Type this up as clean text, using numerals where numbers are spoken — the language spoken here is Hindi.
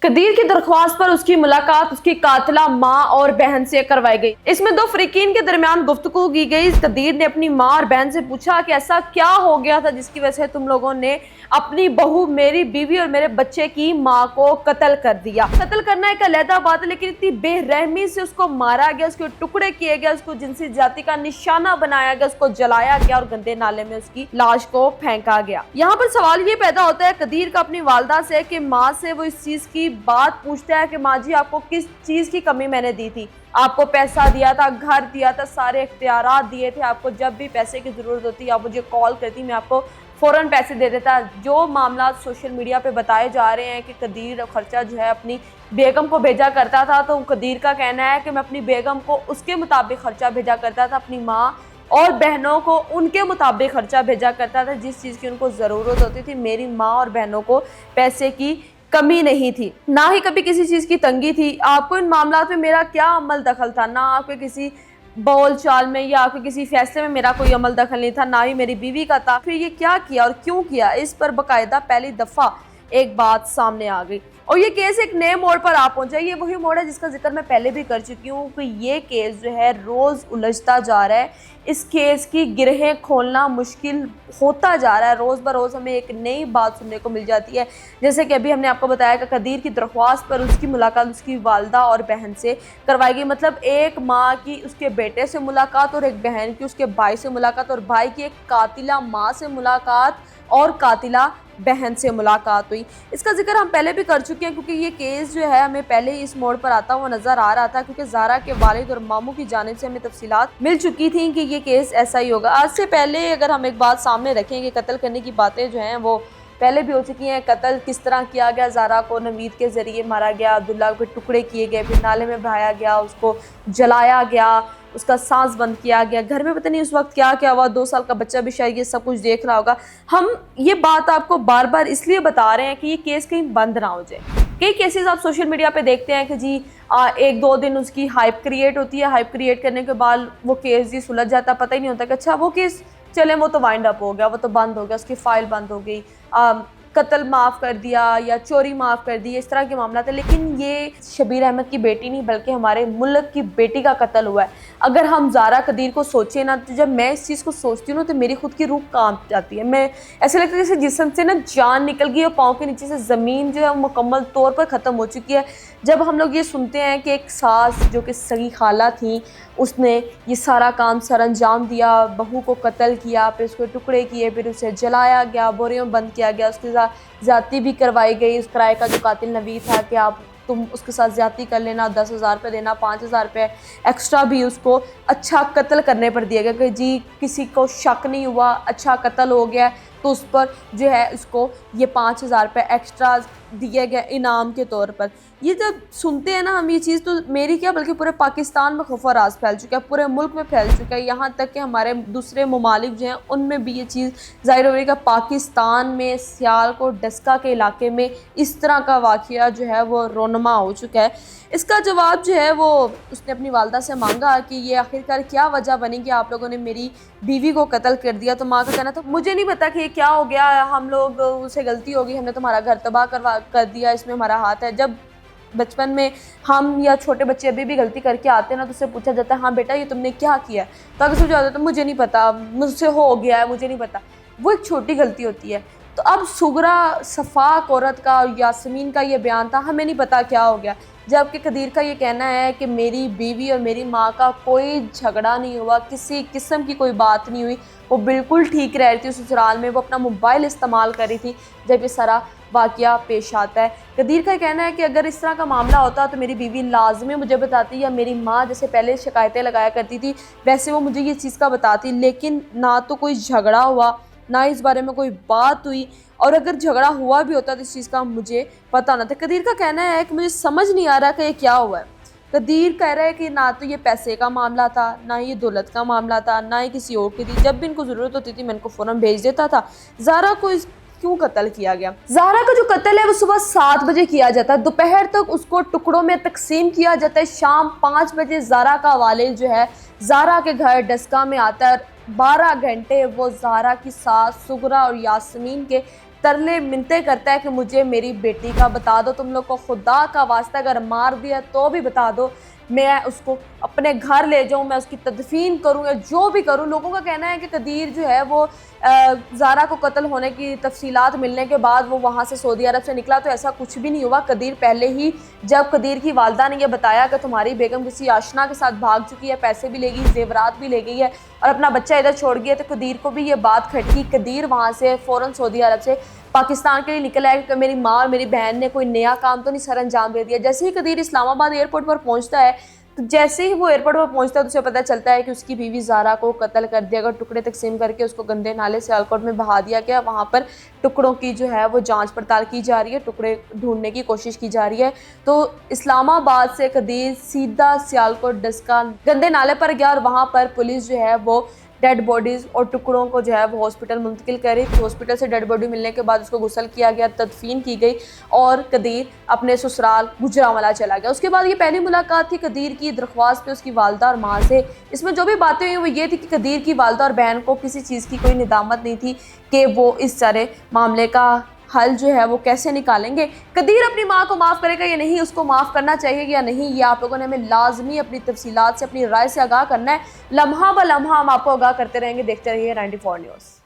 कदीर की दरख्वास्त पर उसकी मुलाकात उसकी कातिला माँ और बहन से करवाई गई। इसमें दो फरीकीन के दरमियान गुफ्तगू की गई। कदीर ने अपनी माँ और बहन से पूछा कि ऐसा क्या हो गया था जिसकी वजह से तुम लोगों ने अपनी बहू, मेरी बीवी और मेरे बच्चे की माँ को कत्ल कर दिया। कत्ल करना एक अलहदा बात है, लेकिन इतनी बेरहमी से उसको मारा गया, उसके टुकड़े किए गए, उसको जिनसी जाति का निशाना बनाया गया, उसको जलाया गया और गंदे नाले में उसकी लाश को फेंका गया। यहाँ पर सवाल ये पैदा होता है कदीर का अपनी वालदा से कि माँ से वो इस चीज की बात पूछता है कि माँ जी, आपको किस चीज की कमी मैंने दी थी? आपको पैसा दिया था, घर दिया था, सारे इख्तियारात दिए थे, आपको जब भी पैसे की जरूरत होती आप मुझे कॉल करती, मैं आपको फौरन पैसे दे देता। जो मामला सोशल मीडिया पे बताए जा रहे हैं कि कदीर खर्चा जो है अपनी बेगम को भेजा करता था, तो कदीर का कहना है कि मैं अपनी बेगम को उसके मुताबिक खर्चा भेजा करता था, अपनी माँ और बहनों को उनके मुताबिक खर्चा भेजा करता था जिस चीज़ की उनको ज़रूरत होती थी। मेरी माँ और बहनों को पैसे की कमी नहीं थी, ना ही कभी किसी चीज़ की तंगी थी। आपको इन मामलात में मेरा क्या अमल दखल था? ना आपके किसी बोल चाल में या आपके किसी फैसले में मेरा कोई अमल दखल नहीं था, ना ही मेरी बीवी का था। फिर ये क्या किया और क्यों किया, इस पर बाकायदा पहली दफ़ा एक बात सामने आ गई और ये केस एक नए मोड़ पर आ पहुंचा। ये वही मोड़ है जिसका जिक्र मैं पहले भी कर चुकी हूँ कि ये केस जो है रोज़ उलझता जा रहा है। इस केस की गिरहें खोलना मुश्किल होता जा रहा है। रोज़ बरोज़ हमें एक नई बात सुनने को मिल जाती है। जैसे कि अभी हमने आपको बताया कि कदीर की दरख्वास्त पर उसकी मुलाकात उसकी वालदा और बहन से करवाई गई। मतलब एक माँ की उसके बेटे से मुलाकात और एक बहन की उसके भाई से मुलाकात और भाई की एक कातिला माँ से मुलाकात और कातिला बहन से मुलाकात हुई। इसका जिक्र हम पहले भी कर चुके हैं क्योंकि ये केस जो है हमें पहले ही इस मोड़ पर आता हुआ नज़र आ रहा था, क्योंकि ज़ारा के वालिद और मामू की जानिब से हमें तफसीलात मिल चुकी थी कि ये केस ऐसा ही होगा। आज से पहले अगर हम एक बात सामने रखें कि कत्ल करने की बातें जो हैं वो पहले भी हो चुकी हैं। कत्ल किस तरह किया गया, ज़ारा को नवीद के ज़रिए मारा गया, अब्दुल्ला के टुकड़े किए गए, फिर नाले में बहाया गया, उसको जलाया गया, उसका सांस बंद किया गया। घर में पता नहीं उस वक्त क्या क्या हुआ, 2 साल का बच्चा भी शायद ये सब कुछ देख रहा होगा। हम ये बात आपको बार बार इसलिए बता रहे हैं कि ये केस कहीं बंद ना हो जाए। कई केसेस आप सोशल मीडिया पे देखते हैं कि जी 1-2 दिन उसकी हाइप क्रिएट होती है, हाइप क्रिएट करने के बाद वो केस जी सुलझ जाता है, पता ही नहीं होता कि अच्छा वो केस चले वो तो वाइंड अप हो गया, वो तो बंद हो गया, उसकी फाइल बंद हो गई, कत्ल माफ़ कर दिया या चोरी माफ़ कर दी, इस तरह के मामला थे। लेकिन ये शबीर अहमद की बेटी नहीं बल्कि हमारे मुल्क की बेटी का कत्ल हुआ है। अगर हम ज़ारा कदीर को सोचें ना, तो जब मैं इस चीज़ को सोचती हूँ ना तो मेरी खुद की रूह कांप जाती है। मैं ऐसे लगता है जैसे जिस्म से ना जान निकल गई और पाँव के नीचे से ज़मीन जो है मुकम्मल तौर पर ख़त्म हो चुकी है। जब हम लोग ये सुनते हैं कि एक सास जो कि सगी खाला थी, उसने ये सारा काम सर अंजाम दिया, बहू को कत्ल किया, फिर उसके टुकड़े किए, फिर उसे जलाया गया, बोरियों में बंद किया गया, उसके साथ ज़्यादती भी करवाई गई। उस किराए का जो कातिल नवीद था कि आप तुम उसके साथ ज़्यादती कर लेना, 10,000 रुपये देना, 5,000 रुपये एक्स्ट्रा भी उसको अच्छा कत्ल करने पर दिया गया कि जी किसी को शक नहीं हुआ, अच्छा कत्ल हो गया, तो उस पर जो है उसको ये 5,000 रुपये एक्स्ट्रा दिया गया इनाम के तौर पर। ये जब सुनते हैं ना हम ये चीज़, तो मेरी क्या बल्कि पूरे पाकिस्तान में खौफ और राज फैल चुका है, पूरे मुल्क में फैल चुका है। यहाँ तक कि हमारे दूसरे ममालिक जो हैं उनमें भी ये चीज़ ज़ाहिर हो रही है कि पाकिस्तान में सियालकोट डस्का के इलाके में इस तरह का वाक़या जो है वो रोनमा हो चुका है। इसका जवाब जो है वो उसने अपनी वालदा से मांगा कि ये आखिरकार क्या वजह बनी कि आप लोगों ने मेरी बीवी को कत्ल कर दिया। तो माँ का कहना था मुझे नहीं पता कि ये क्या हो गया, हम लोग उसे गलती होगी, हमने तुम्हारा घर तबाह कर दिया, इसमें हमारा हाथ है। जब बचपन में हम या छोटे बच्चे अभी भी गलती करके आते हैं ना तो उससे पूछा जाता है हाँ बेटा ये तुमने क्या किया, तो अगर सोचा जाता है मुझे नहीं पता, मुझसे हो गया है, मुझे नहीं पता। वो एक छोटी गलती होती है। तो अब सुगरा सफाक औरत का और यास्मीन का ये बयान था हमें नहीं पता क्या हो गया, जबकि कदीर का ये कहना है कि मेरी बीवी और मेरी माँ का कोई झगड़ा नहीं हुआ, किसी किस्म की कोई बात नहीं हुई, वो बिल्कुल ठीक रह रही थी ससुराल में, वो अपना मोबाइल इस्तेमाल कर रही थी जब ये सारा वाक़या पेश आता है। कदीर का कहना है कि अगर इस तरह का मामला होता तो मेरी बीवी लाजमी मुझे बताती, या मेरी माँ जैसे पहले शिकायतें लगाया करती थी वैसे वो मुझे ये चीज़ का बताती, लेकिन ना तो कोई झगड़ा हुआ, ना इस बारे में कोई बात हुई, और अगर झगड़ा हुआ भी होता तो इस चीज़ का मुझे पता ना था। कदीर का कहना है कि मुझे समझ नहीं आ रहा कि ये क्या हुआ है। कदीर कह रहा है कि ना तो ये पैसे का मामला था, ना ये दौलत का मामला था, ना ही किसी और की थी। जब भी इनको ज़रूरत होती थी मैं इनको फ़ौरन भेज देता था। ज़ारा को क्यों कत्ल किया गया? ज़ारा का जो कत्ल है वो सुबह 7 बजे किया जाता है, दोपहर तक उसको टुकड़ों में तकसीम किया जाता है, शाम 5 बजे ज़ारा का वालिद जो है ज़ारा के घर डस्का में आता है। 12 घंटे वो ज़ारा की सास सुगरा और यास्मीन के तरले मिन्नतें करता है कि मुझे मेरी बेटी का बता दो, तुम लोग को खुदा का वास्ता अगर मार दिया तो भी बता दो, मैं उसको अपने घर ले जाऊं, मैं उसकी तदफीन करूं या जो भी करूं। लोगों का कहना है कि कदीर जो है वो ज़ारा को कत्ल होने की तफसीलात मिलने के बाद वो वहाँ से सऊदी अरब से निकला, तो ऐसा कुछ भी नहीं हुआ। कदीर पहले ही, जब कदीर की वालदा ने यह बताया कि तुम्हारी बेगम किसी आशना के साथ भाग चुकी है, पैसे भी ले गई, जेवरात भी ले गई है और अपना बच्चा इधर छोड़ गया, तो कदीर को भी ये बात खटकी। कदीर वहाँ से फ़ौरन सऊदी अरब से पाकिस्तान के लिए निकला है कि मेरी माँ और मेरी बहन ने कोई नया काम तो नहीं सर अंजाम दे दिया। जैसे ही कदीर इस्लामाबाद एयरपोर्ट पर पहुंचता है, तो जैसे ही वो एयरपोर्ट पर पहुंचता है तो उसे पता चलता है कि उसकी बीवी ज़ारा को कत्ल कर दिया गया, टुकड़े तकसीम करके उसको गंदे नाले सियालकोट में बहा दिया गया। वहाँ पर टुकड़ों की जो है वो जांच पड़ताल की जा रही है, टुकड़े ढूंढने की कोशिश की जा रही है। तो इस्लामाबाद से कदीर सीधा सियालकोट डस्का गंदे नाले पर गया और वहाँ पर पुलिस जो है वो डेड बॉडीज़ और टुकड़ों को जो है वो हॉस्पिटल मुंतकिल करी। हॉस्पिटल से डेड बॉडी मिलने के बाद उसको गुस्ल किया गया, तदफीन की गई और कदीर अपने ससुराल गुजरांवाला चला गया। उसके बाद ये पहली मुलाकात थी कदीर की दरख्वास्त पे उसकी वालदा और माँ से। इसमें जो भी बातें हुई वो ये थी कि कदीर की वालदा और बहन को किसी चीज़ की कोई निदामत नहीं थी कि वो इस सारे मामले का हल जो है वो कैसे निकालेंगे। कदीर अपनी माँ को माफ़ करेगा या नहीं, उसको माफ़ करना चाहिए या नहीं, ये आप लोगों ने हमें लाजमी अपनी तफसीलात से, अपनी राय से आगाह करना है। लम्हा ब लम्हा हम आपको आगाह करते रहेंगे। देखते रहिए 94 न्यूज़।